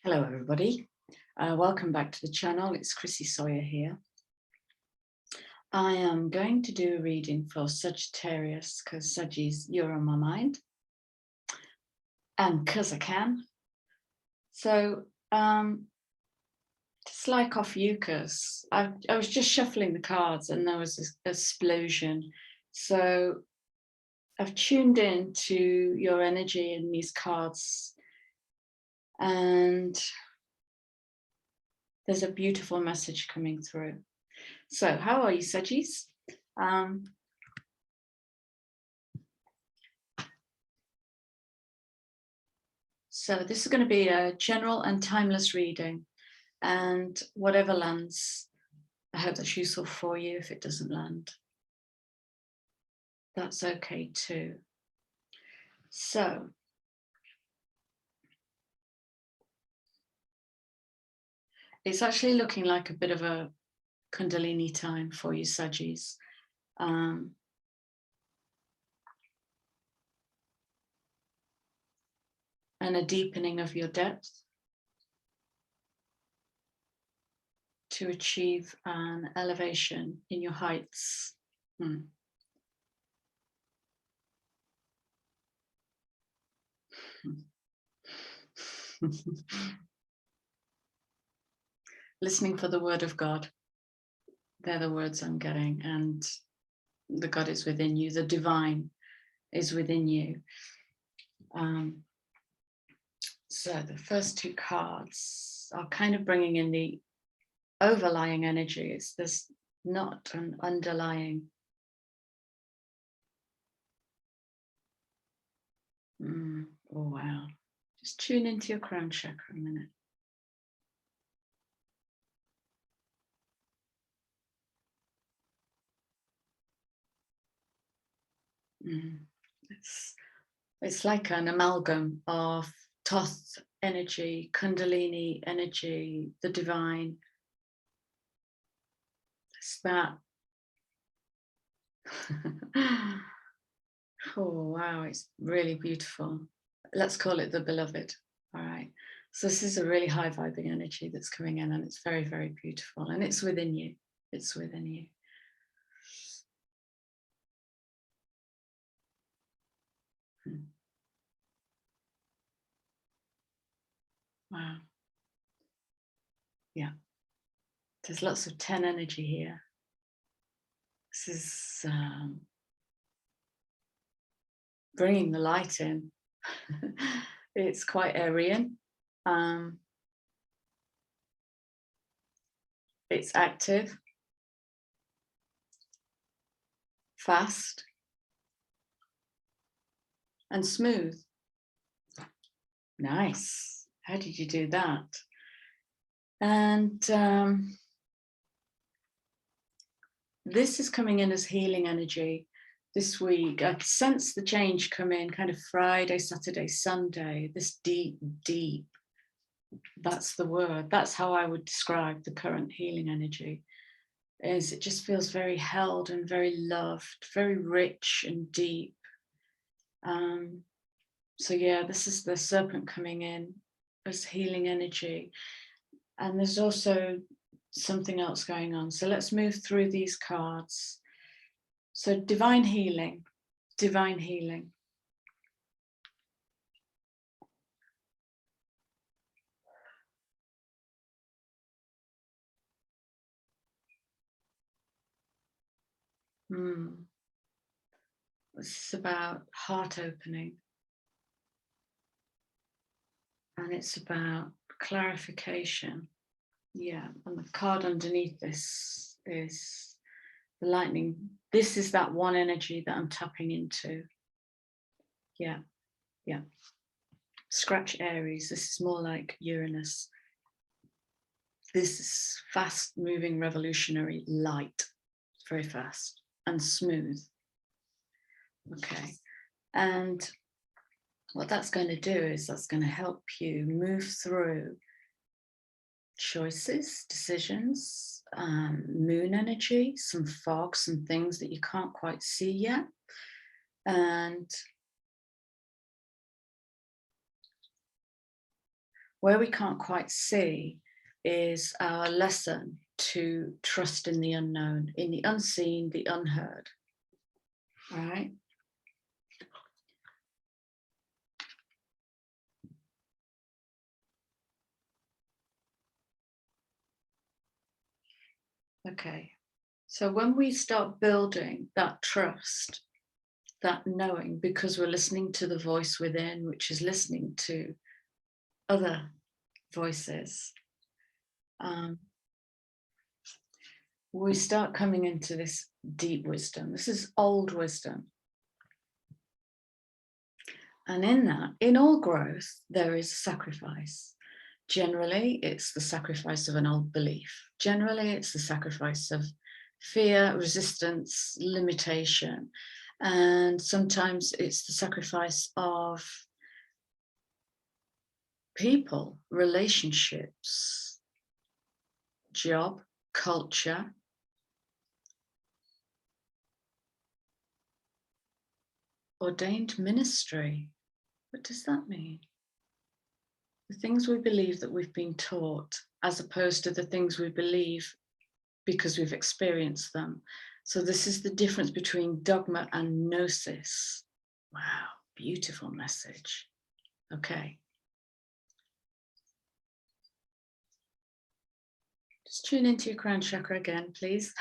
Hello everybody, welcome back to the channel. It's Chrissy Sawyer here. I am going to do a reading for Sagittarius because Saggies, you're on my mind, and because I can. So just like Ophiuchus, I was just shuffling the cards and there was this explosion. So I've tuned in to your energy in these cards, and there's a beautiful message coming through. So how are you, Saggies? So this is going to be a general and timeless reading, and whatever lands, I hope that's useful for you. If it doesn't land, that's okay too. So it's actually looking like a bit of a Kundalini time for you, Saggies. And a deepening of your depth to achieve an elevation in your heights. Listening for the word of God. They're the words I'm getting, and the God is within you, the divine is within you. So the first two cards are kind of bringing in the overlying energies. There's not an underlying. Oh wow. Just tune into your crown chakra a minute. It's like an amalgam of Thoth energy, Kundalini energy, the divine. It's that. Oh wow, it's really beautiful. Let's call it the beloved. All right. So this is a really high vibing energy that's coming in, and it's very, very beautiful, and it's within you. It's within you. Wow. Yeah. There's lots of 10 energy here. This is bringing the light in. It's quite Aryan. It's active, fast, and smooth. Nice. How did you do that? And this is coming in as healing energy this week. I sense the change come in kind of Friday, Saturday, Sunday, this deep, deep. That's the word. That's how I would describe the current healing energy. Is it just feels very held and very loved, very rich and deep. So yeah, this is the serpent coming in as healing energy. And there's also something else going on. So let's move through these cards. So divine healing, divine healing. This is about heart opening. And it's about clarification. Yeah, and the card underneath this is the lightning. This is that one energy that I'm tapping into. Yeah, yeah. Scratch Aries. This is more like Uranus. This is fast moving, revolutionary, light. It's very fast and smooth. Okay. And what that's going to do is that's going to help you move through choices, decisions, moon energy, some fog, some things that you can't quite see yet. And Where we can't quite see is our lesson to trust in the unknown, in the unseen, the unheard. All right. Okay. So when we start building that trust, that knowing, because we're listening to the voice within, which is listening to other voices, we start coming into this deep wisdom. This is old wisdom. And in that, in all growth, there is sacrifice. Generally, it's the sacrifice of an old belief. Generally, it's the sacrifice of fear, resistance, limitation. And sometimes it's the sacrifice of people, relationships, job, culture, ordained ministry. What does that mean? The things we believe that we've been taught, as opposed to the things we believe because we've experienced them. So this is the difference between dogma and gnosis. Wow, beautiful message. Okay. Just tune into your crown chakra again, please.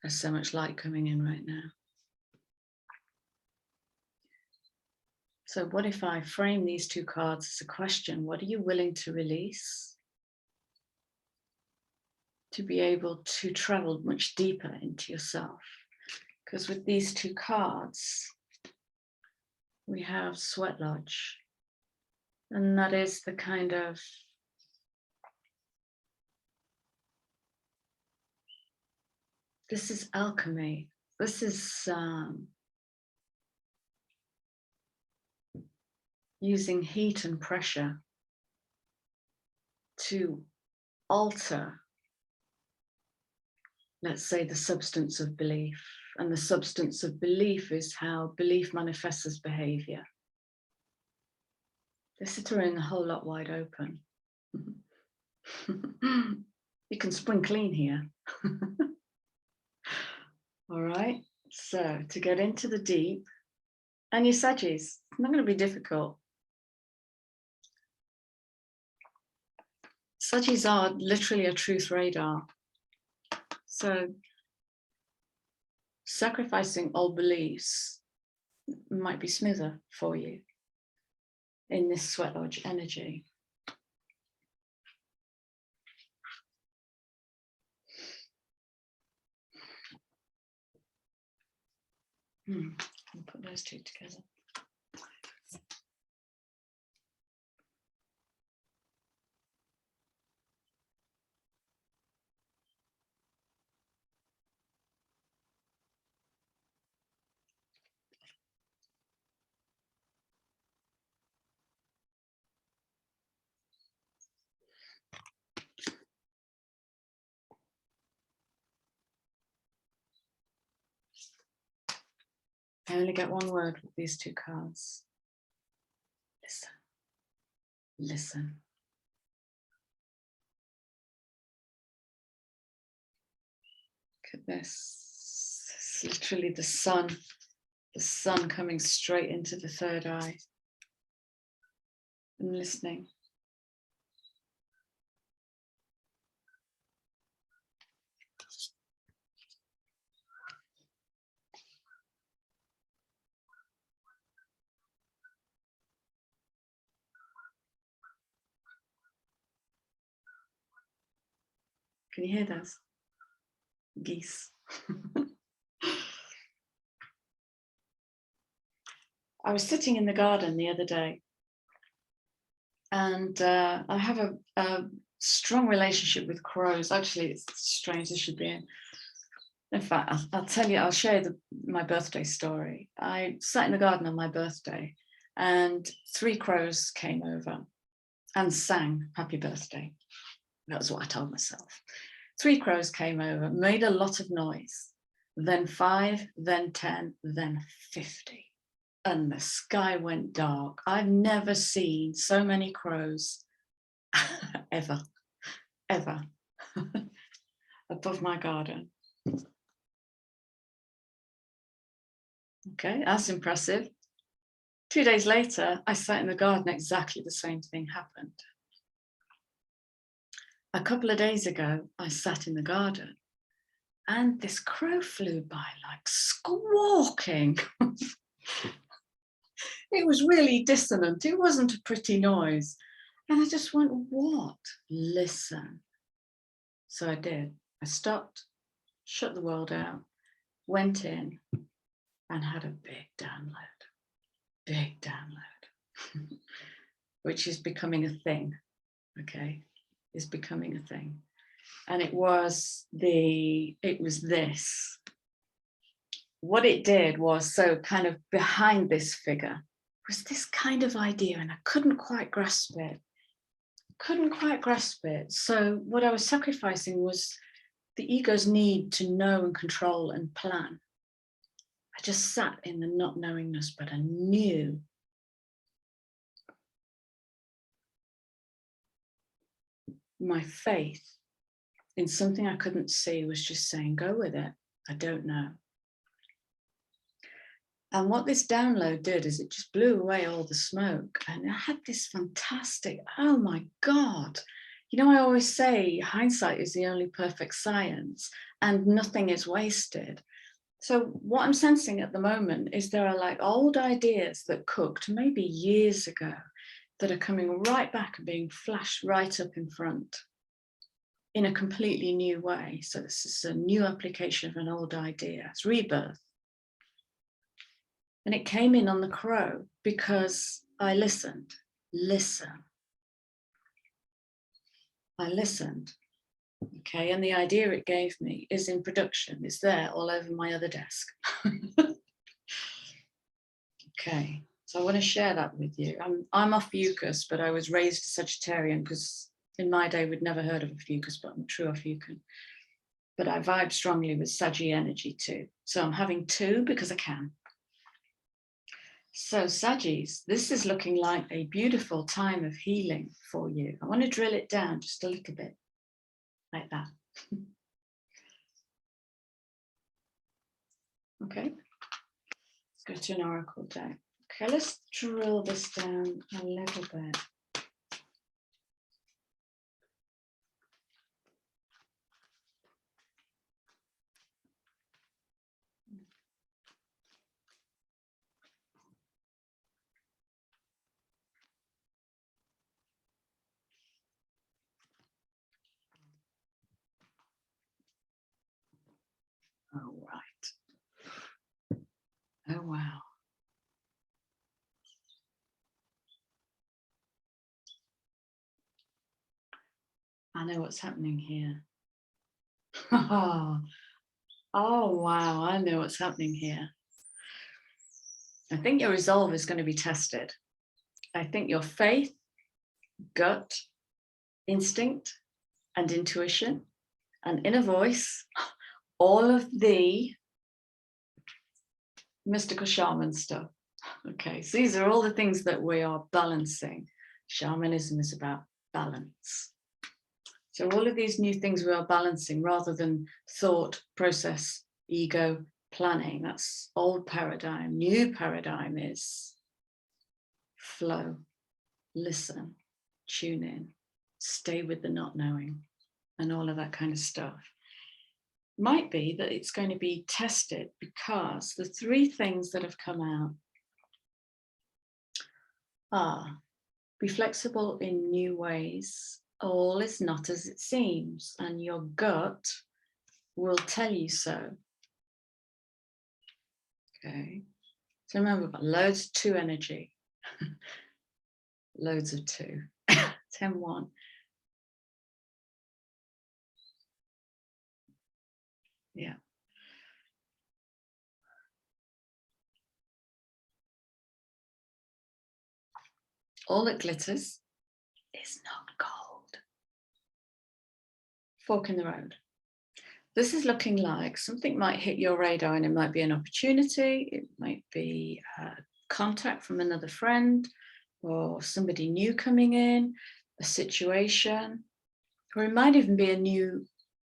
There's so much light coming in right now. So what if I frame these two cards as a question? What are you willing to release to be able to travel much deeper into yourself? Because with these two cards, we have Sweat Lodge. And that is the kind of this is alchemy. This is using heat and pressure to alter, let's say, the substance of belief. And the substance of belief is how belief manifests as behavior. This is throwing a whole lot wide open. You can spring clean here. All right, so to get into the deep, and your Saggies, it's not going to be difficult. Saggies are literally a truth radar. So sacrificing old beliefs might be smoother for you in this Sweat Lodge energy. I'll put those two together. I only get one word with these two cards. Listen. Listen. Look at this. It's literally the sun coming straight into the third eye. And listening. Can you hear those? Geese. I was sitting in the garden the other day, and I have a strong relationship with crows. Actually, it's strange, this should be in fact, I'll tell you, I'll share my birthday story. I sat in the garden on my birthday, and 3 crows came over and sang happy birthday. That was what I told myself. 3 crows came over, made a lot of noise. Then 5, then 10, then 50. And the sky went dark. I've never seen so many crows ever, ever above my garden. Okay, that's impressive. 2 days later, I sat in the garden, exactly the same thing happened. A couple of days ago, I sat in the garden and this crow flew by like squawking. It was really dissonant. It wasn't a pretty noise. And I just went, what? Listen. So I did. I stopped, shut the world out, went in and had a big download, which is becoming a thing, okay? Is becoming a thing. And it was this. What it did was, so kind of behind this figure was this kind of idea, and I couldn't quite grasp it. So what I was sacrificing was the ego's need to know and control and plan. I just sat in the not knowingness, but I knew. My faith in something I couldn't see was just saying, go with it. I don't know. And what this download did is it just blew away all the smoke. And I had this fantastic, oh my God. You know, I always say hindsight is the only perfect science and nothing is wasted. So what I'm sensing at the moment is there are like old ideas that cooked maybe years ago that are coming right back and being flashed right up in front in a completely new way. So this is a new application of an old idea. It's rebirth. And it came in on the crow because I listened. I listened. Okay, and the idea it gave me is in production. It's there all over my other desk. Okay, so I want to share that with you. I'm Ophiuchus, but I was raised a Sagittarian because in my day we'd never heard of Ophiuchus, but I'm a true Ophiucan. But I vibe strongly with Saggy energy too. So I'm having 2 because I can. So Saggies, this is looking like a beautiful time of healing for you. I want to drill it down just a little bit, like that. Okay, let's go to an oracle deck. Okay, let's drill this down a little bit. All right. Oh, wow. I know what's happening here. Oh, wow. I know what's happening here. I think your resolve is going to be tested. I think your faith, gut, instinct, and intuition, and inner voice, all of the mystical shaman stuff. Okay, so these are all the things that we are balancing. Shamanism is about balance. So all of these new things we are balancing rather than thought, process, ego, planning. That's old paradigm. New paradigm is flow, listen, tune in, stay with the not knowing, and all of that kind of stuff. Might be that it's going to be tested because the 3 things that have come out are be flexible in new ways. All is not as it seems, and your gut will tell you so. Okay, so remember, we've got loads of 2 energy, loads of 2, 10-1. Yeah. All that glitters is not gold. fork in the road. This is looking like something might hit your radar, and it might be an opportunity, it might be contact from another friend or somebody new coming in, a situation, or it might even be a new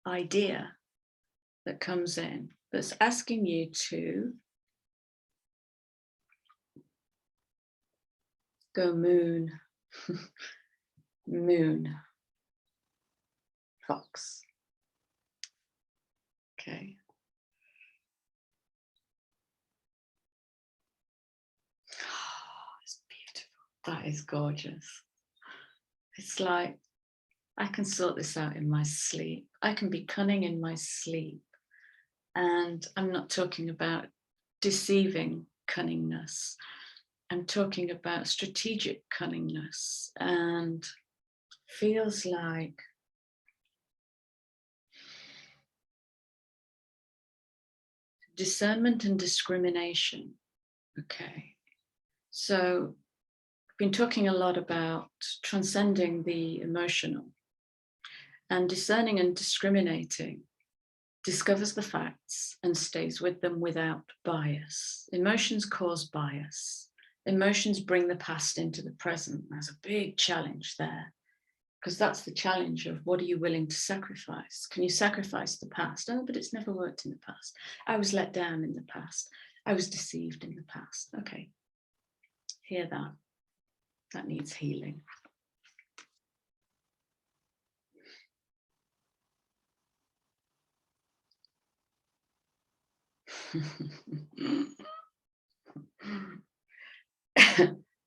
idea that comes in that's asking you to go moon, moon, fox. Okay. Oh, it's beautiful. That is gorgeous. It's like, I can sort this out in my sleep. I can be cunning in my sleep. And I'm not talking about deceiving cunningness. I'm talking about strategic cunningness, and feels like discernment and discrimination. Okay. So I've been talking a lot about transcending the emotional, and discerning and discriminating discovers the facts and stays with them without bias. Emotions cause bias. Emotions bring the past into the present. There's a big challenge there, because that's the challenge of what are you willing to sacrifice? Can you sacrifice the past? Oh, but it's never worked in the past. I was let down in the past. I was deceived in the past. Okay, hear that. That needs healing.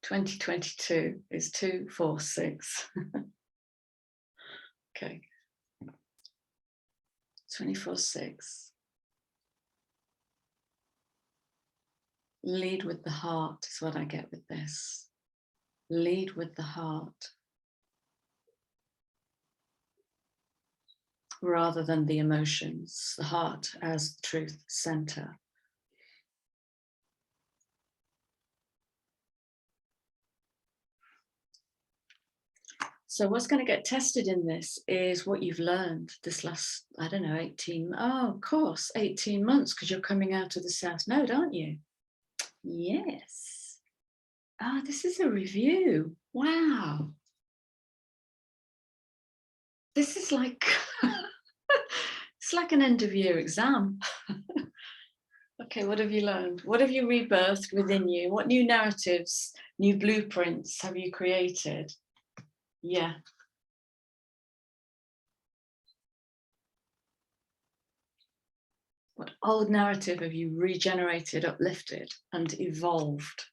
'22 is 246. Okay. 24/6. Lead with the heart is what I get with this. Lead with the heart rather than the emotions, the heart as the truth center. So what's going to get tested in this is what you've learned this last, I don't know, 18, oh, of course, 18 months, because you're coming out of the South Node, aren't you? Yes. Ah, this is a review. Wow. This is like, it's like an end of year exam. Okay, what have you learned? What have you rebirthed within you? What new narratives, new blueprints have you created? Yeah. What old narrative have you regenerated, uplifted, and evolved?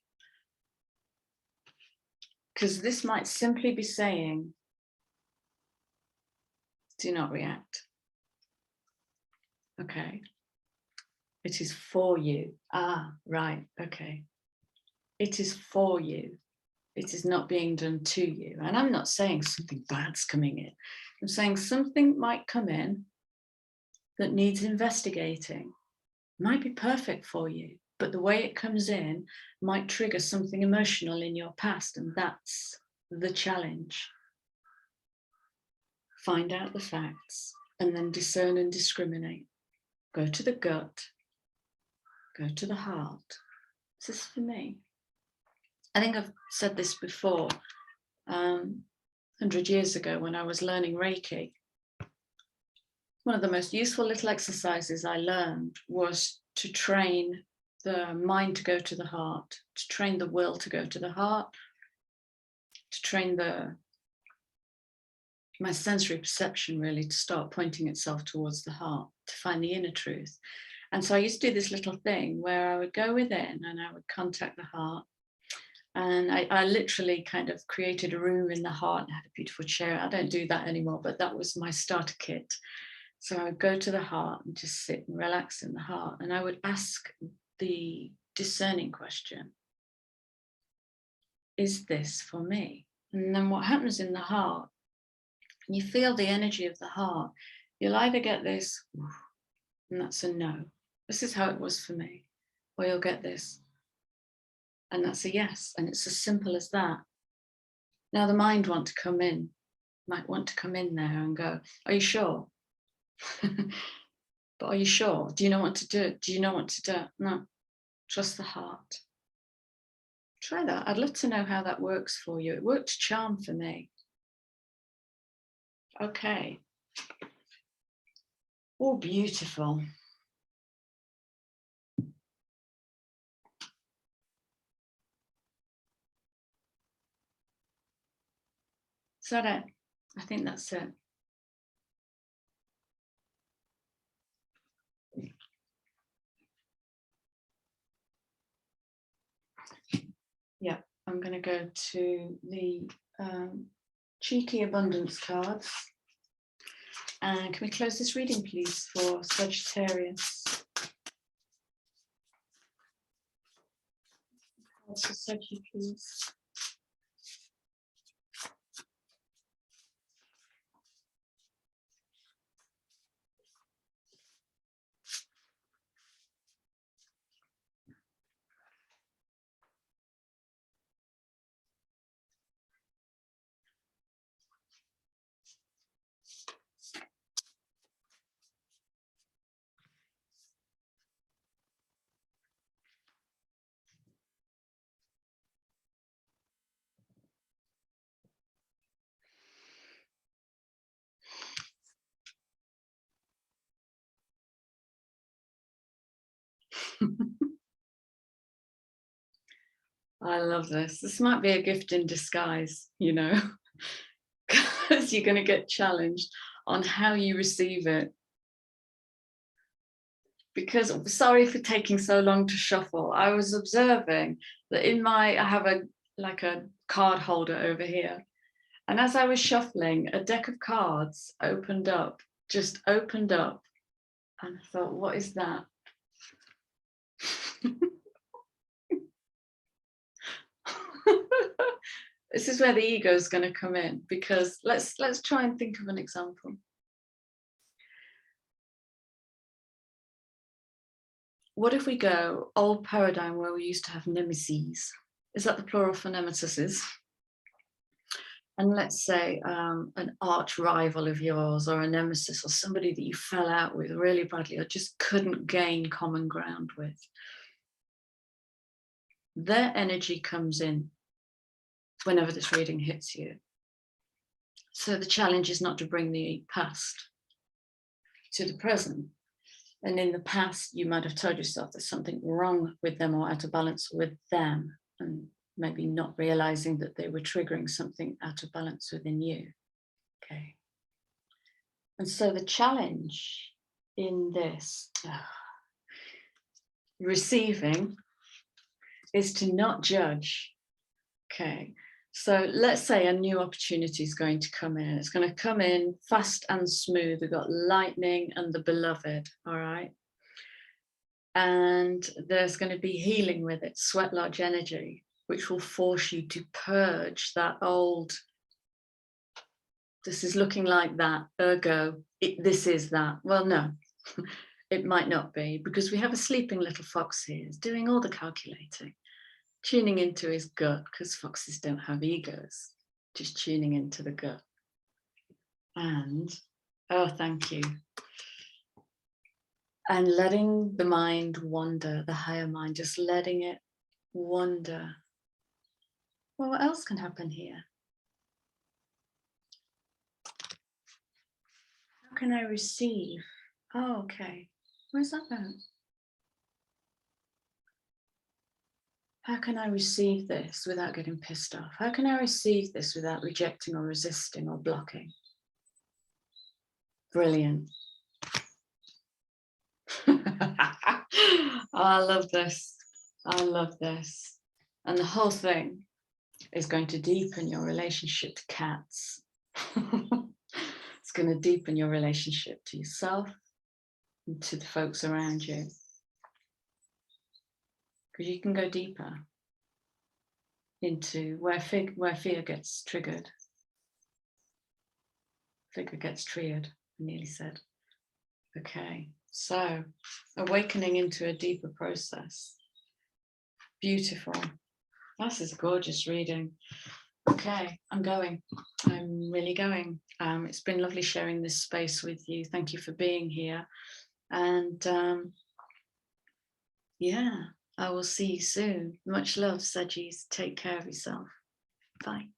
Because this might simply be saying, do not react. Okay. It is for you. Ah, right. Okay. It is for you. It is not being done to you. And I'm not saying something bad's coming in. I'm saying something might come in that needs investigating. Might be perfect for you, but the way it comes in might trigger something emotional in your past, and that's the challenge. Find out the facts and then discern and discriminate. Go to the gut, go to the heart. This is for me. I think I've said this before, 100 years ago when I was learning Reiki. One of the most useful little exercises I learned was to train the mind to go to the heart, to train the will to go to the heart, to train my sensory perception really to start pointing itself towards the heart, to find the inner truth. And so I used to do this little thing where I would go within and I would contact the heart. And I literally kind of created a room in the heart and had a beautiful chair. I don't do that anymore, but that was my starter kit. So I would go to the heart and just sit and relax in the heart. And I would ask the discerning question, is this for me? And then what happens in the heart, you feel the energy of the heart, you'll either get this, and that's a no. This is how it was for me. Or you'll get this, and that's a yes. And it's as simple as that. Now the mind might want to come in there and go, are you sure? But are you sure? Do you know what to do? Do you know what to do? No, trust the heart. Try that. I'd love to know how that works for you. It worked charm for me. Okay. Oh, beautiful. Is that it? I think that's it. Yeah, I'm going to go to the cheeky abundance cards. And can we close this reading, please, for Sagittarius? Also, Sagittarius, please. I love this. This might be a gift in disguise, you know, because you're going to get challenged on how you receive it. Because, sorry for taking so long to shuffle. I was observing that I have a card holder over here. And as I was shuffling, a deck of cards just opened up. And I thought, what is that? This is where the ego is going to come in, because let's try and think of an example. What if we go old paradigm where we used to have nemesis? Is that the plural for nemesises? And let's say an arch rival of yours, or a nemesis, or somebody that you fell out with really badly or just couldn't gain common ground with. Their energy comes in whenever this reading hits you. So the challenge is not to bring the past to the present. And in the past, you might have told yourself there's something wrong with them or out of balance with them, and maybe not realizing that they were triggering something out of balance within you. Okay. And so the challenge in this receiving is to not judge. Okay. So let's say a new opportunity is going to come in. It's going to come in fast and smooth. We've got lightning and the beloved, all right? And there's going to be healing with it, sweat lodge energy, which will force you to purge that old, this is looking like that, ergo, this is that. Well, no, it might not be, because we have a sleeping little fox here, doing all the calculating, tuning into his gut, because foxes don't have egos, just tuning into the gut. And, oh, thank you. And letting the mind wander, the higher mind, just letting it wander. Well, what else can happen here? How can I receive? Oh, okay. Where's that at? How can I receive this without getting pissed off? How can I receive this without rejecting or resisting or blocking? Brilliant. Oh, I love this. I love this. And the whole thing is going to deepen your relationship to cats. It's going to deepen your relationship to yourself and to the folks around you. Because you can go deeper into where fear gets triggered. Figure gets triggered, I nearly said. Okay, so awakening into a deeper process. Beautiful. This is a gorgeous reading. Okay, I'm going. I'm really going. It's been lovely sharing this space with you. Thank you for being here. And yeah, I will see you soon. Much love, Sagis. Take care of yourself. Bye.